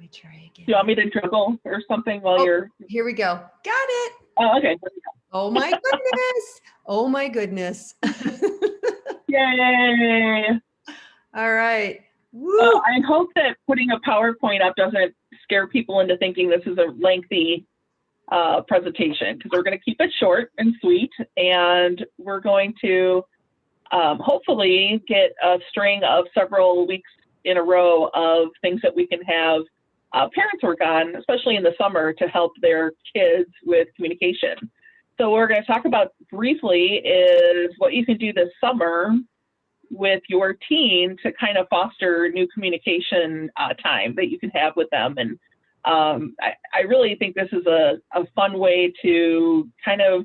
me try again. Do you want me to dribble or something while you're? Here we go. Got it. Oh, okay. Oh my goodness. Oh my goodness. Yay. All right. Woo. I hope that putting a PowerPoint up doesn't scare people into thinking this is a lengthy presentation, because we're going to keep it short and sweet, and we're going to hopefully get a string of several weeks in a row of things that we can have parents work on, especially in the summer, to help their kids with communication. So what we're going to talk about briefly is what you can do this summer with your teen to kind of foster new communication time that you can have with them. And I really think this is a fun way to kind of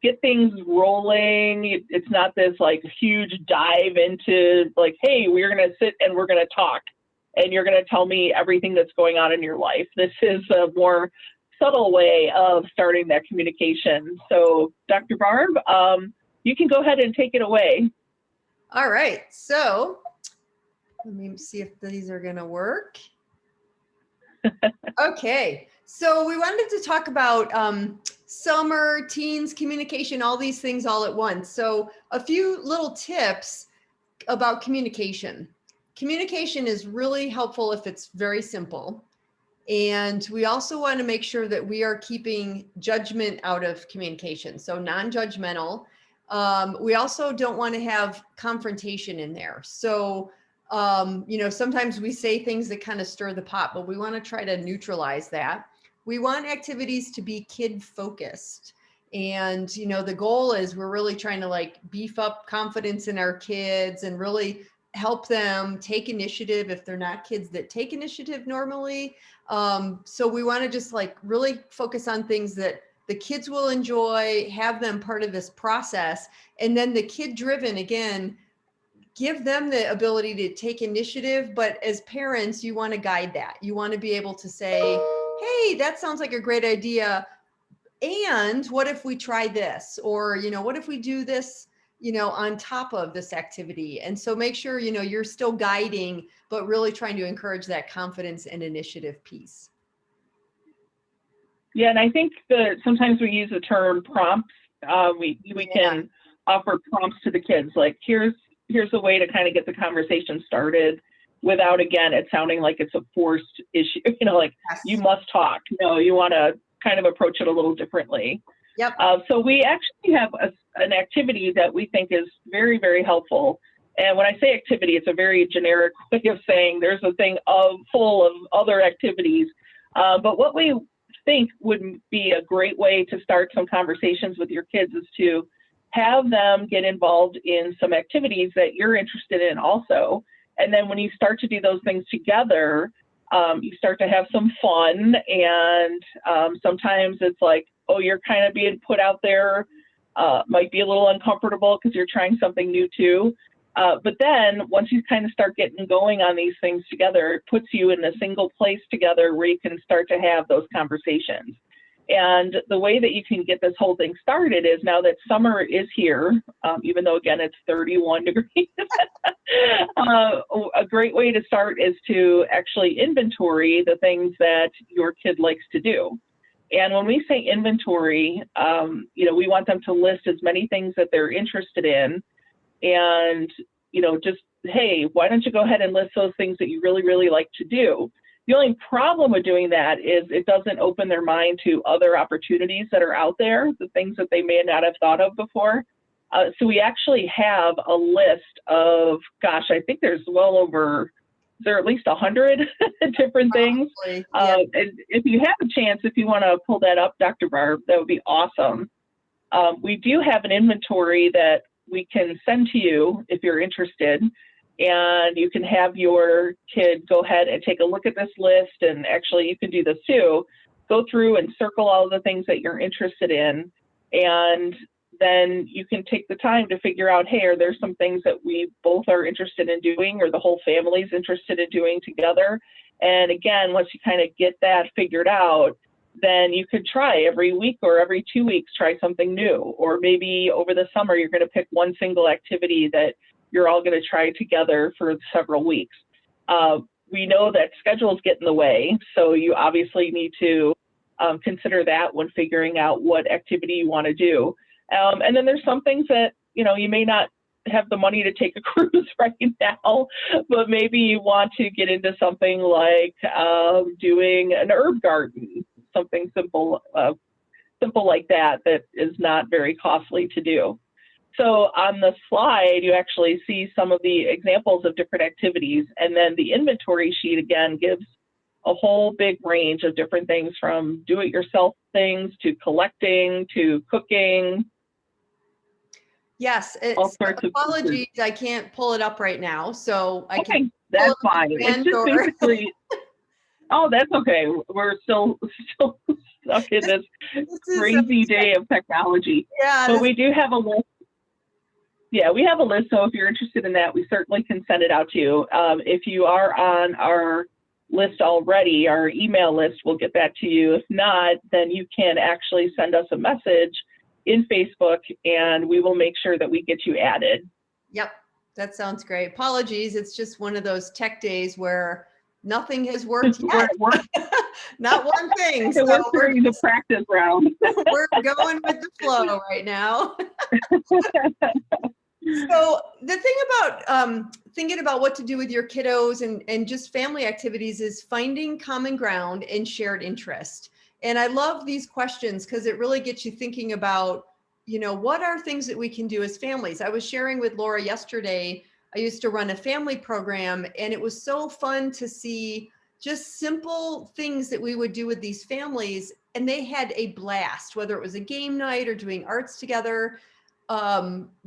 get things rolling. It's not this like huge dive into like, hey, we're going to sit and we're going to talk and you're going to tell me everything that's going on in your life. This is a more subtle way of starting that communication. So Dr. Barb, you can go ahead and take it away. All right, so let me see if these are going to work. Okay, so we wanted to talk about summer, teens, communication, all these things all at once. So a few little tips about communication. Communication is really helpful if it's very simple. And we also want to make sure that we are keeping judgment out of communication, so non-judgmental. We also don't want to have confrontation in there. So, you know, sometimes we say things that kind of stir the pot, but we want to try to neutralize that. We want activities to be kid focused. And, you know, the goal is we're really trying to like beef up confidence in our kids and really help them take initiative if they're not kids that take initiative normally. So we want to just like really focus on things that the kids will enjoy, have them part of this process. And then the kid driven, again, give them the ability to take initiative. But as parents, you want to guide that. You want to be able to say, hey, that sounds like a great idea. And what if we try this? Or, you know, what if we do this, you know, on top of this activity? And so make sure, you know, you're still guiding, but really trying to encourage that confidence and initiative piece. Yeah, and I think that sometimes we use the term prompts. We can offer prompts to the kids, like here's a way to kind of get the conversation started without, again, it sounding like it's a forced issue, you know, like you must talk. No, you want to kind of approach it a little differently. Yep. So we actually have an activity that we think is very, very helpful. And when I say activity, it's a very generic way of saying there's a thing full of other activities. But what we think would be a great way to start some conversations with your kids is to have them get involved in some activities that you're interested in also. And then when you start to do those things together, you start to have some fun. And sometimes it's like, oh, you're kind of being put out there, might be a little uncomfortable because you're trying something new too. But then once you kind of start getting going on these things together, it puts you in a single place together where you can start to have those conversations. And the way that you can get this whole thing started is, now that summer is here, even though, again, it's 31 degrees, a great way to start is to actually inventory the things that your kid likes to do. And when we say inventory, you know, we want them to list as many things that they're interested in. And, you know, just, hey, why don't you go ahead and list those things that you really, really like to do? The only problem with doing that is it doesn't open their mind to other opportunities that are out there, the things that they may not have thought of before. So we actually have a list of, gosh, I think there's well over, there are at least 100 different things. Yeah. And if you have a chance, if you want to pull that up, Dr. Barb, that would be awesome. We do have an inventory that we can send to you if you're interested, and you can have your kid go ahead and take a look at this list. And actually you can do this too, go through and circle all the things that you're interested in, and then you can take the time to figure out, hey, are there some things that we both are interested in doing, or the whole family's interested in doing together? And again, once you kind of get that figured out, then you could try every week or every 2 weeks, try something new. Or maybe over the summer, you're going to pick one single activity that you're all going to try together for several weeks. we know that schedules get in the way, so you obviously need to consider that when figuring out what activity you want to do. And then there's some things that, you may not have the money to take a cruise right now, but maybe you want to get into something like doing an herb garden, something simple like that is not very costly to do. So on the slide, you actually see some of the examples of different activities, and then the inventory sheet again gives a whole big range of different things, from do-it-yourself things to collecting to cooking. Yes, All sorts of apologies, I can't pull it up right now, so I can. That's fine. It's just basically. Oh, that's okay. We're still stuck in this crazy day of technology. Yeah, but we do have a list. Yeah, we have a list. So if you're interested in that, we certainly can send it out to you. If you are on our list already, our email list, we'll get that to you. If not, then you can actually send us a message in Facebook, and we will make sure that we get you added. Yep, that sounds great. Apologies, it's just one of those tech days where nothing has worked yet. Not one thing. So we're during the practice round. We're going with the flow right now. So the thing about thinking about what to do with your kiddos and just family activities is finding common ground and shared interest. And I love these questions because it really gets you thinking about, what are things that we can do as families? I was sharing with Laura yesterday, I used to run a family program, and it was so fun to see just simple things that we would do with these families. And they had a blast, whether it was a game night or doing arts together,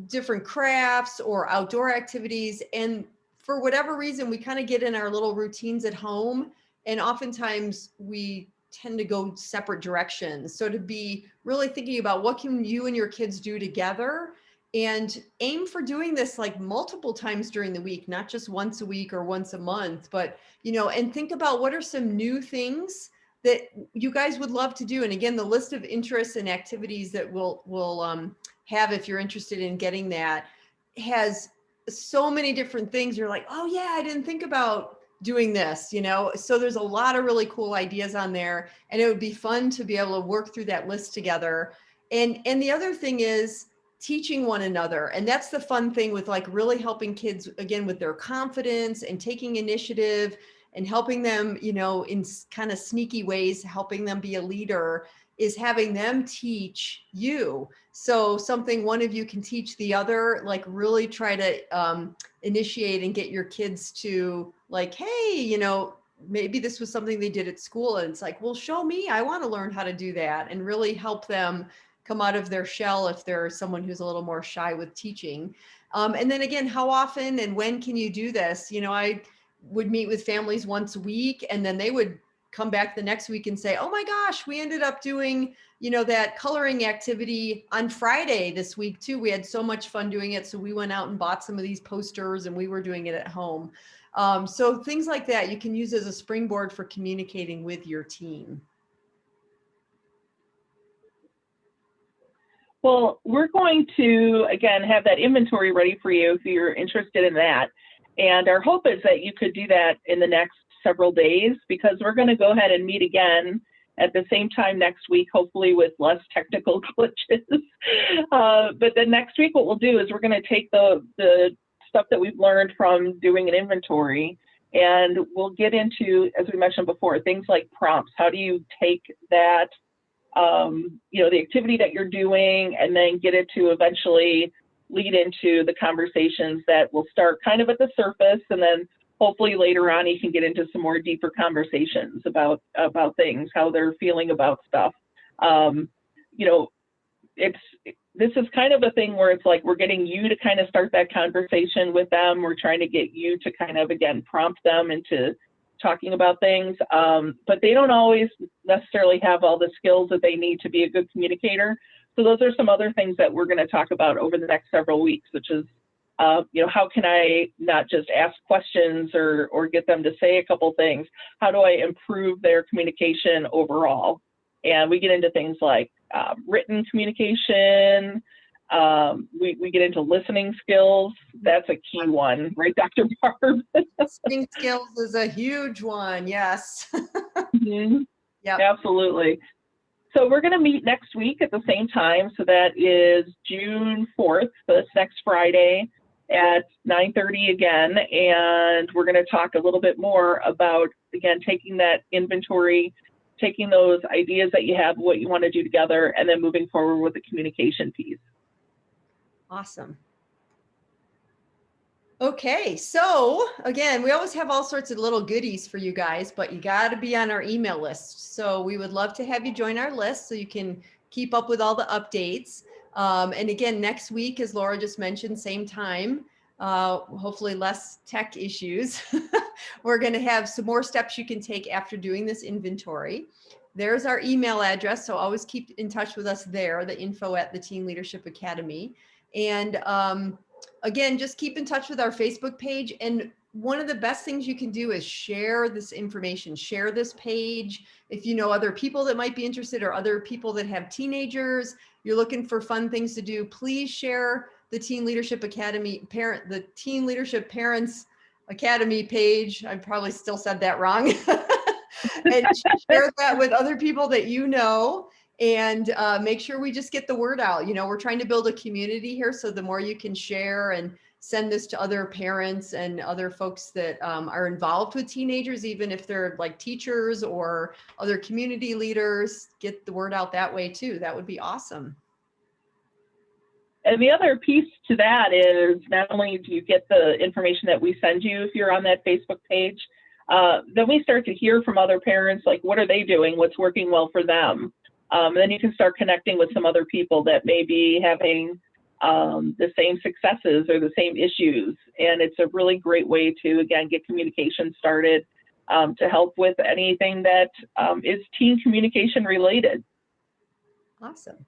different crafts or outdoor activities. And for whatever reason, we kind of get in our little routines at home, and oftentimes we tend to go separate directions. So to be really thinking about what can you and your kids do together, and aim for doing this like multiple times during the week, not just once a week or once a month, but, and think about what are some new things that you guys would love to do. And again, the list of interests and activities that we'll have, if you're interested in getting that, has so many different things. You're like, oh yeah, I didn't think about doing this, so there's a lot of really cool ideas on there, and it would be fun to be able to work through that list together. And the other thing is teaching one another. And that's the fun thing with like really helping kids, again, with their confidence and taking initiative and helping them, in kind of sneaky ways, helping them be a leader, is having them teach you. So something one of you can teach the other, like really try to initiate and get your kids to like, hey, maybe this was something they did at school, and it's like, well, show me, I want to learn how to do that, and really help them come out of their shell if they're someone who's a little more shy with teaching. And then again, how often and when can you do this? I would meet with families once a week, and then they would come back the next week and say, oh my gosh, we ended up doing, that coloring activity on Friday this week too. We had so much fun doing it. So we went out and bought some of these posters, and we were doing it at home. So things like that you can use as a springboard for communicating with your team. Well, we're going to, again, have that inventory ready for you if you're interested in that. And our hope is that you could do that in the next several days, because we're going to go ahead and meet again at the same time next week, hopefully with less technical glitches. But then next week, what we'll do is we're going to take the stuff that we've learned from doing an inventory, and we'll get into, as we mentioned before, things like prompts. How do you take that, the activity that you're doing, and then get it to eventually lead into the conversations that will start kind of at the surface, and then hopefully later on you can get into some more deeper conversations about things, how they're feeling about stuff. This is kind of a thing where it's like we're getting you to kind of start that conversation with them. We're trying to get you to kind of, again, prompt them into talking about things, but they don't always necessarily have all the skills that they need to be a good communicator. So those are some other things that we're going to talk about over the next several weeks, which is, how can I not just ask questions or get them to say a couple things? How do I improve their communication overall? And we get into things like written communication, We get into listening skills. That's a key one, right, Dr. Barb? Listening skills is a huge one. Yes. Mhm. Yep. Absolutely. So we're going to meet next week at the same time. So that is June 4th, so that's next Friday at 9:30 again. And we're going to talk a little bit more about, again, taking that inventory, taking those ideas that you have, what you want to do together, and then moving forward with the communication piece. Awesome. Okay, so again, we always have all sorts of little goodies for you guys, but you got to be on our email list. So we would love to have you join our list so you can keep up with all the updates. And again, next week, as Laura just mentioned, same time, hopefully less tech issues. We're going to have some more steps you can take after doing this inventory. There's our email address, so always keep in touch with us there, the info@the Teen Leadership Academy. And again, just keep in touch with our Facebook page. And one of the best things you can do is share this information, share this page. If you know other people that might be interested or other people that have teenagers, you're looking for fun things to do, please share the Teen Leadership Academy the Teen Leadership Parents Academy page. I probably still said that wrong. And share that with other people that you know. And make sure we just get the word out. You know, we're trying to build a community here. So the more you can share and send this to other parents and other folks that are involved with teenagers, even if they're like teachers or other community leaders, get the word out that way too. That would be awesome. And the other piece to that is not only do you get the information that we send you if you're on that Facebook page, then we start to hear from other parents, like what are they doing, what's working well for them. Then you can start connecting with some other people that may be having the same successes or the same issues. And it's a really great way to, again, get communication started to help with anything that is teen communication related. Awesome.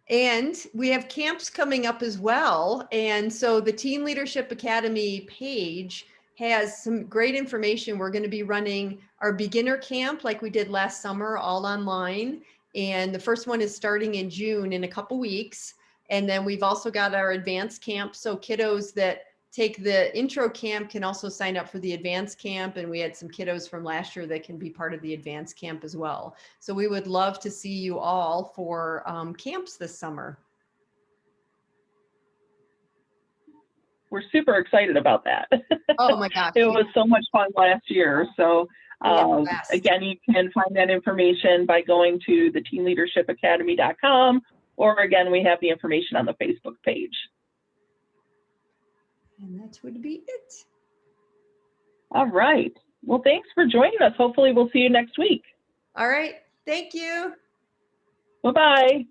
And we have camps coming up as well. And so the Teen Leadership Academy page has some great information. We're going to be running our beginner camp like we did last summer, all online. And the first one is starting in June in a couple weeks. And then we've also got our advanced camp. So kiddos that take the intro camp can also sign up for the advanced camp. And we had some kiddos from last year that can be part of the advanced camp as well. So we would love to see you all for camps this summer. We're super excited about that. Oh my gosh. It was so much fun last year. So again, you can find that information by going to the teenleadershipacademy.com, or again, we have the information on the Facebook page. And that would be it. All right. Well, thanks for joining us. Hopefully we'll see you next week. All right. Thank you. Bye-bye.